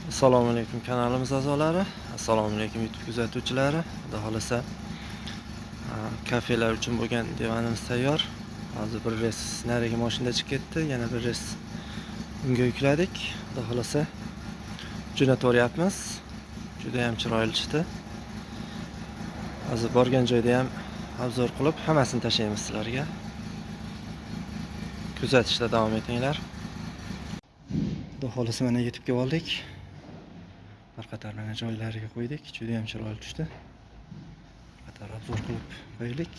Assalomu alaykum kanalimiz a'zolari, assalomu alaykum YouTube kuzatuvchilari. Xudo xolasa kafelar uchun bo'lgan divanimiz tayyor. Hozir bir res nariga mashinada chiqib ketdi, yana bir res unga yukladik. Xudo xolasa jo'nataveryapmiz. Juda ham chiroyli chiqdi. Hozir borgan joyda ham obzor qilib hammasini tashlaymiz sizlarga. Kuzatishda davom etinglar. Xudo xolasa mana yetib keldik. Bir qator mana joylariga qo'ydik. Juda ham chiroyli tushdi. Bir qator obzor qilib qo'ydik.